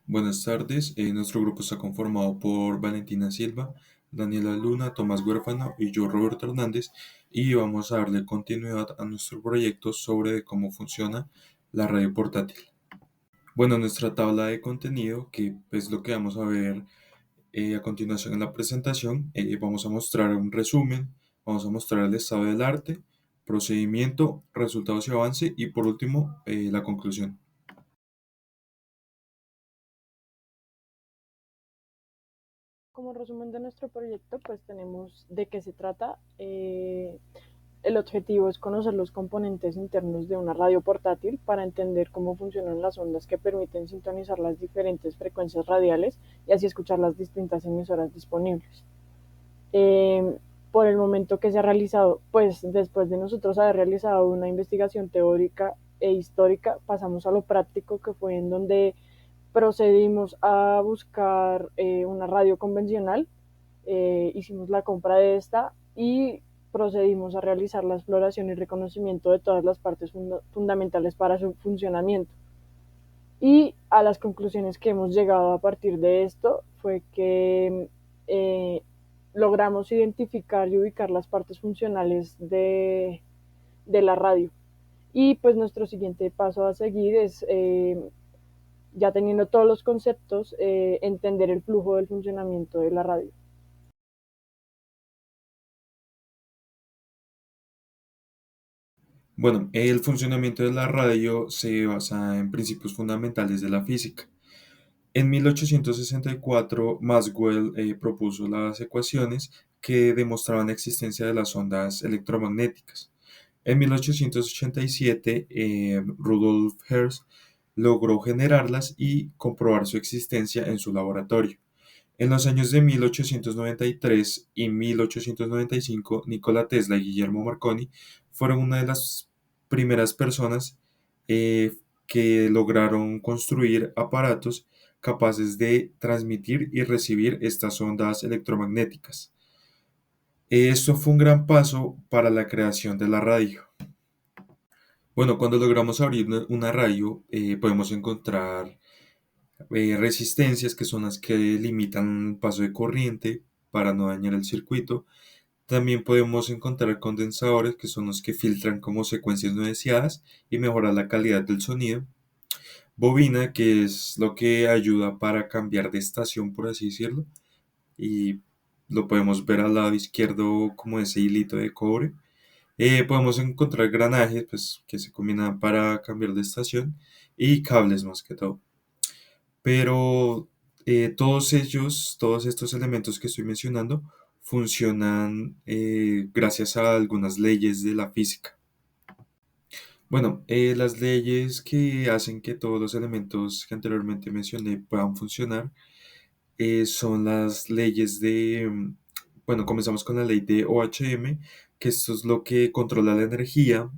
Buenas tardes. Nuestro grupo está conformado por Valentina Silva, Daniela Luna, Tomás Huérfano y yo, Roberto Hernández, y vamos a darle continuidad a nuestro proyecto sobre cómo funciona la radio portátil. Bueno, nuestra tabla de contenido, que es lo que vamos a ver a continuación en la presentación, vamos a mostrar un resumen, vamos a mostrar el estado del arte, procedimiento, resultados y avance, y por último, la conclusión. Como resumen de nuestro proyecto, pues tenemos de qué se trata. El objetivo es conocer los componentes internos de una radio portátil para entender cómo funcionan las ondas que permiten sintonizar las diferentes frecuencias radiales y así escuchar las distintas emisoras disponibles. Por el momento que se ha realizado, pues después de nosotros haber realizado una investigación teórica e histórica, pasamos a lo práctico, que fue en donde procedimos a buscar una radio convencional, hicimos la compra de esta y procedimos a realizar la exploración y reconocimiento de todas las partes fundamentales para su funcionamiento. Y a las conclusiones que hemos llegado a partir de esto fue que logramos identificar y ubicar las partes funcionales de la radio. Y pues nuestro siguiente paso a seguir es, ya teniendo todos los conceptos, entender el flujo del funcionamiento de la radio. Bueno, el funcionamiento de la radio se basa en principios fundamentales de la física. En 1864, Maxwell propuso las ecuaciones que demostraban la existencia de las ondas electromagnéticas. En 1887, Rudolf Hertz logró generarlas y comprobar su existencia en su laboratorio. En los años de 1893 y 1895, Nikola Tesla y Guillermo Marconi fueron una de las primeras personas eh, que lograron construir aparatos capaces de transmitir y recibir estas ondas electromagnéticas. Esto fue un gran paso para la creación de la radio. Bueno, cuando logramos abrir una radio, podemos encontrar resistencias, que son las que limitan el paso de corriente para no dañar el circuito. También podemos encontrar condensadores, que son los que filtran como secuencias no deseadas y mejoran la calidad del sonido. Bobina, que es lo que ayuda para cambiar de estación, por así decirlo. Y lo podemos ver al lado izquierdo como ese hilito de cobre. Podemos encontrar granajes, pues, que se combinan para cambiar de estación, y cables más que todo. Pero todos estos elementos que estoy mencionando, funcionan gracias a algunas leyes de la física. Bueno, las leyes que hacen que todos los elementos que anteriormente mencioné puedan funcionar son las leyes bueno, comenzamos con la ley de OHM, que esto es lo que controla la energía,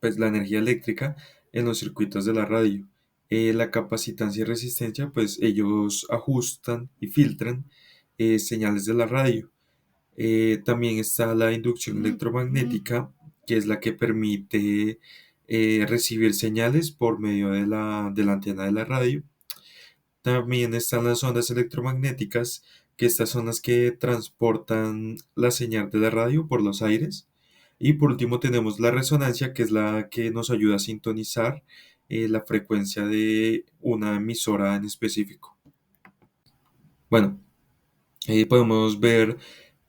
pues la energía eléctrica en los circuitos de la radio. La capacitancia y resistencia, pues ellos ajustan y filtran señales de la radio. También está la inducción electromagnética, que es la que permite recibir señales por medio de la antena de la radio. También están las ondas electromagnéticas, que estas son las que transportan la señal de la radio por los aires. Y por último tenemos la resonancia, que es la que nos ayuda a sintonizar la frecuencia de una emisora en específico. Bueno, podemos ver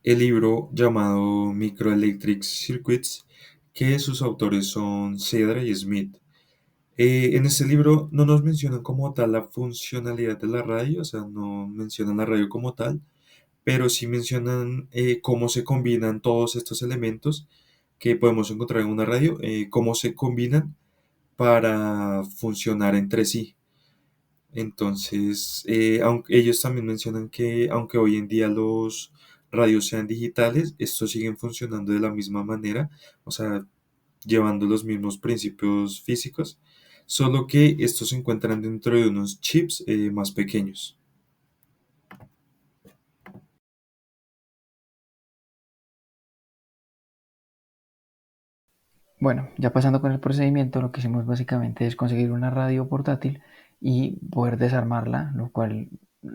el libro llamado Microelectric Circuits, que sus autores son Cedra y Smith. En este libro no nos mencionan como tal la funcionalidad de la radio, o sea, no mencionan la radio como tal, pero sí mencionan cómo se combinan todos estos elementos que podemos encontrar en una radio, cómo se combinan para funcionar entre sí. Entonces, aunque ellos también mencionan que aunque hoy en día los radios sean digitales, estos siguen funcionando de la misma manera, o sea, llevando los mismos principios físicos, solo que estos se encuentran dentro de unos chips más pequeños. Bueno, ya pasando con el procedimiento, lo que hicimos básicamente es conseguir una radio portátil y poder desarmarla, lo cual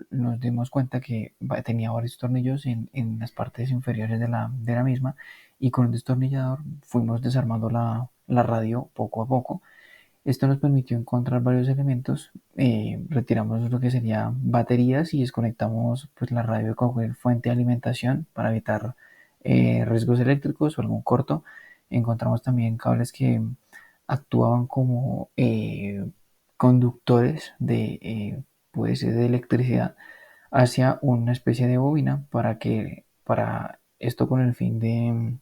nos dimos cuenta que tenía varios tornillos en las partes inferiores de la misma, y con un destornillador fuimos desarmando la radio poco a poco. Esto nos permitió encontrar varios elementos, retiramos lo que sería baterías y desconectamos pues, la radio de cualquier fuente de alimentación para evitar riesgos eléctricos o algún corto. Encontramos también cables que actuaban como conductores puede ser de electricidad hacia una especie de bobina para esto con el fin de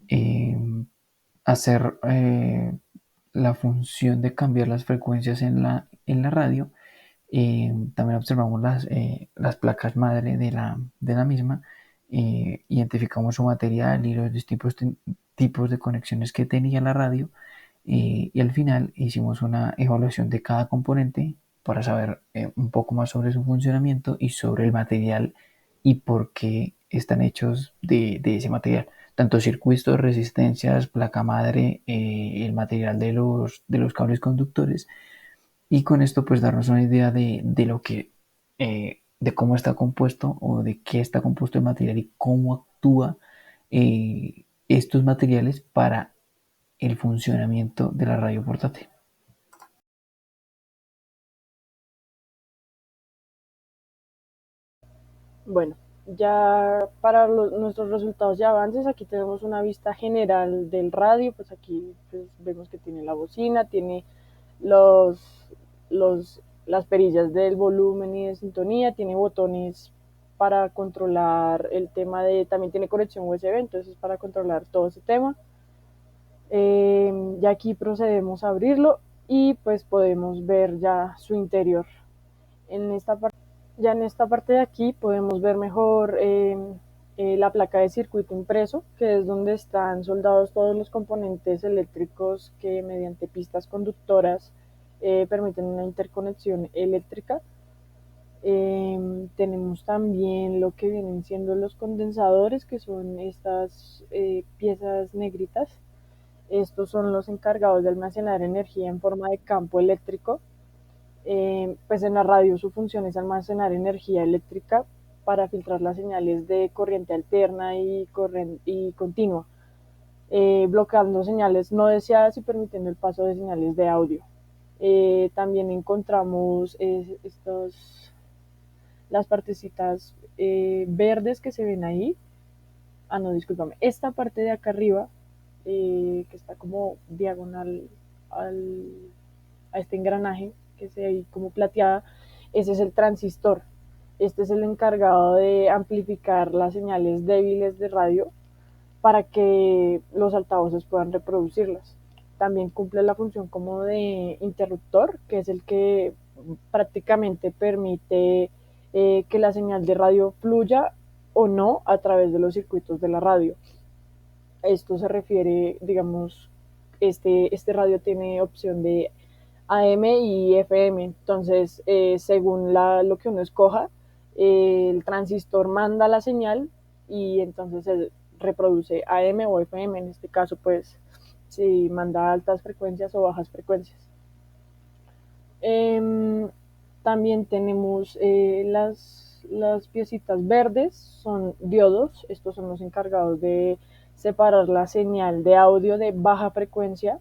eh, hacer la función de cambiar las frecuencias en la radio. También observamos las placas madre de la misma, identificamos su material y los distintos tipos de conexiones que tenía la radio, y al final hicimos una evaluación de cada componente para saber un poco más sobre su funcionamiento y sobre el material y por qué están hechos de ese material. Tanto circuitos, resistencias, placa madre, el material de los cables conductores, y con esto pues darnos una idea de lo que, de cómo está compuesto o de qué está compuesto el material y cómo actúa estos materiales para el funcionamiento de la radio portátil. Bueno, ya para nuestros resultados y avances, aquí tenemos una vista general del radio, pues aquí pues, vemos que tiene la bocina, tiene los, las perillas del volumen y de sintonía, tiene botones para controlar el tema de, también tiene conexión USB, entonces para controlar todo ese tema. Ya aquí procedemos a abrirlo y pues podemos ver ya su interior. En esta parte, ya en esta parte de aquí podemos ver mejor la placa de circuito impreso, que es donde están soldados todos los componentes eléctricos que mediante pistas conductoras permiten una interconexión eléctrica. Tenemos también lo que vienen siendo los condensadores, que son estas piezas negritas. Estos son los encargados de almacenar energía en forma de campo eléctrico. Pues en la radio su función es almacenar energía eléctrica para filtrar las señales de corriente alterna y continua, bloqueando señales no deseadas y permitiendo el paso de señales de audio. También encontramos las partecitas verdes que se ven ahí. Ah, no, discúlpame. Esta parte de acá arriba, que está como diagonal al, a este engranaje, que se ve como plateada, ese es el transistor. Este es el encargado de amplificar las señales débiles de radio para que los altavoces puedan reproducirlas. También cumple la función como de interruptor, que es el que prácticamente permite que la señal de radio fluya o no a través de los circuitos de la radio. Esto se refiere, digamos, este radio tiene opción de AM y FM, entonces según lo que uno escoja, el transistor manda la señal y entonces se reproduce AM o FM, en este caso pues si manda altas frecuencias o bajas frecuencias. Eh, También tenemos las piecitas verdes, son diodos, estos son los encargados de separar la señal de audio de baja frecuencia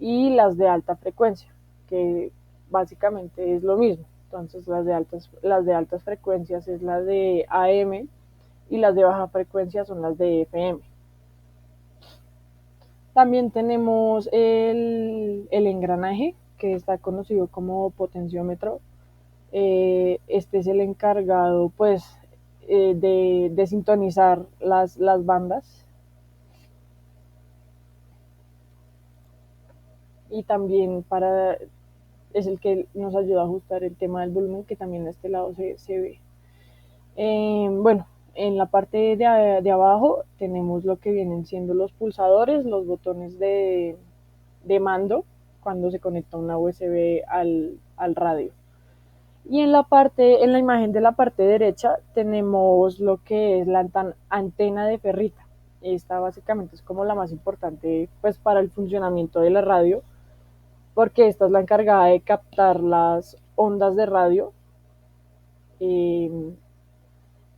y las de alta frecuencia, que básicamente es lo mismo. Entonces las de altas frecuencias es la de AM y las de baja frecuencia son las de FM. También tenemos el engranaje, que está conocido como potenciómetro. Este es el encargado pues de sintonizar las bandas, y también es el que nos ayuda a ajustar el tema del volumen, que también a este lado se ve. Bueno, en la parte de abajo tenemos lo que vienen siendo los pulsadores, los botones de mando cuando se conecta una USB al radio. Y en la imagen de la parte derecha tenemos lo que es la antena de ferrita. Esta básicamente es como la más importante pues para el funcionamiento de la radio, porque esta es la encargada de captar las ondas de radio, eh,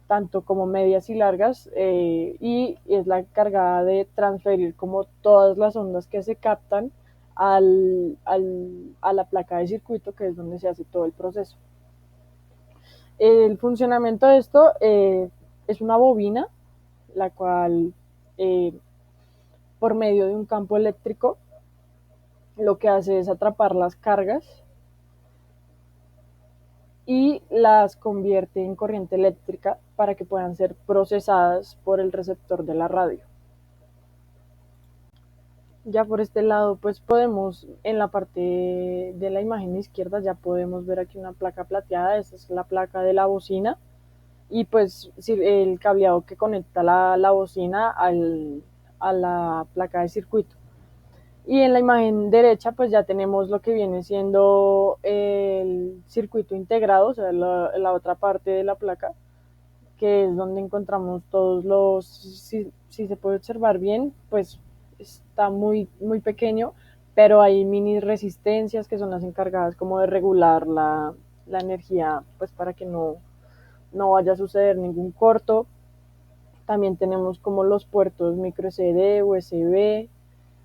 tanto como medias y largas, y es la encargada de transferir como todas las ondas que se captan a la placa de circuito, que es donde se hace todo el proceso. El funcionamiento de esto es una bobina, la cual por medio de un campo eléctrico lo que hace es atrapar las cargas y las convierte en corriente eléctrica para que puedan ser procesadas por el receptor de la radio. Ya por este lado, pues podemos, en la parte de la imagen izquierda, ya podemos ver aquí una placa plateada. Esta es la placa de la bocina, y pues el cableado que conecta la bocina a la placa de circuito. Y en la imagen derecha pues ya tenemos lo que viene siendo el circuito integrado, o sea, la otra parte de la placa, que es donde encontramos todos los, si se puede observar bien, pues está muy pequeño, pero hay mini resistencias que son las encargadas como de regular la energía, pues para que no vaya a suceder ningún corto. También tenemos como los puertos micro SD, USB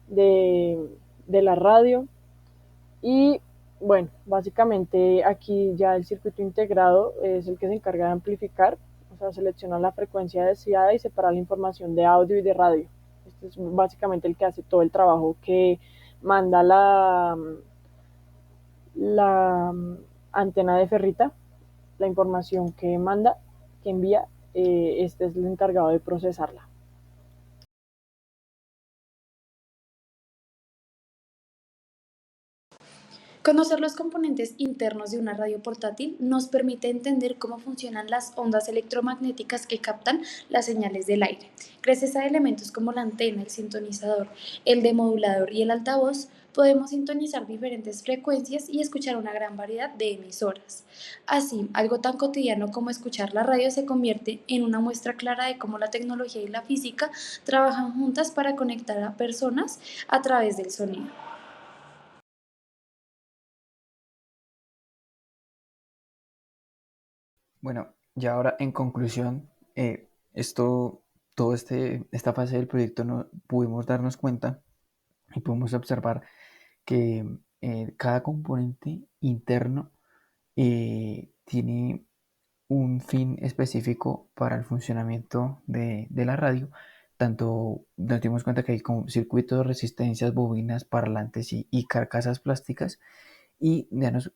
de la radio. Y bueno, básicamente aquí ya el circuito integrado es el que se encarga de amplificar, o sea, selecciona la frecuencia deseada y separa la información de audio y de radio. Este es básicamente el que hace todo el trabajo que manda la antena de ferrita, la información que manda, que envía, este es el encargado de procesarla. Conocer los componentes internos de una radio portátil nos permite entender cómo funcionan las ondas electromagnéticas que captan las señales del aire. Gracias a elementos como la antena, el sintonizador, el demodulador y el altavoz, podemos sintonizar diferentes frecuencias y escuchar una gran variedad de emisoras. Así, algo tan cotidiano como escuchar la radio se convierte en una muestra clara de cómo la tecnología y la física trabajan juntas para conectar a personas a través del sonido. Bueno, ya ahora en conclusión, esto, esta fase del proyecto no, pudimos darnos cuenta y pudimos observar que cada componente interno tiene un fin específico para el funcionamiento de la radio. Tanto nos dimos cuenta que hay como circuitos, resistencias, bobinas, parlantes y carcasas plásticas. Y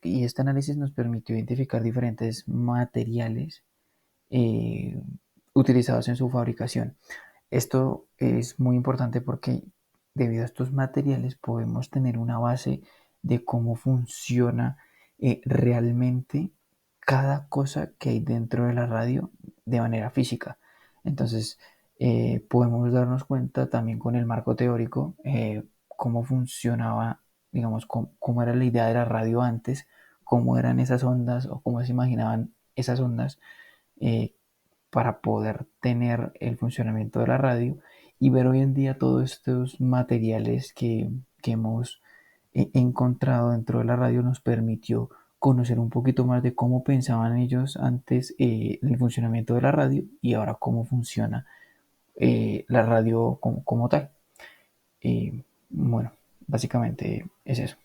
este análisis nos permitió identificar diferentes materiales eh, utilizados en su fabricación. Esto es muy importante porque debido a estos materiales podemos tener una base de cómo funciona realmente cada cosa que hay dentro de la radio de manera física. Entonces, podemos darnos cuenta también con el marco teórico cómo funcionaba, digamos, cómo era la idea de la radio antes, cómo eran esas ondas o cómo se imaginaban esas ondas eh, para poder tener el funcionamiento de la radio y ver hoy en día todos estos materiales que hemos encontrado dentro de la radio nos permitió conocer un poquito más de cómo pensaban ellos antes el funcionamiento de la radio y ahora cómo funciona la radio como tal. Bueno, básicamente es eso.